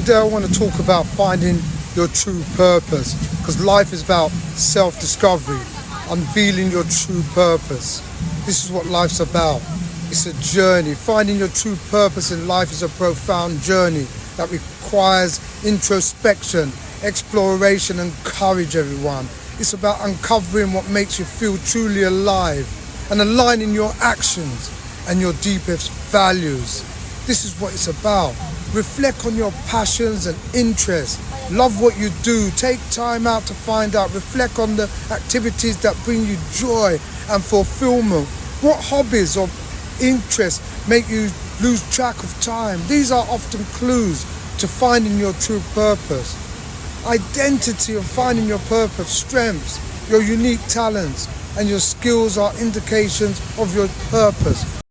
Today I want to talk about finding your true purpose, because life is about self-discovery, unveiling your true purpose. This is what life's about. It's a journey. Finding your true purpose in life is a profound journey that requires introspection, exploration and courage, everyone. It's about uncovering what makes you feel truly alive and aligning your actions and your deepest values. This is what it's about. Reflect on your passions and interests. Love what you do. Take time out to find out. Reflect on the activities that bring you joy and fulfillment. What hobbies or interests make you lose track of time? These are often clues to finding your true purpose. Identity of finding your purpose, strengths, your unique talents, and your skills are indications of your purpose.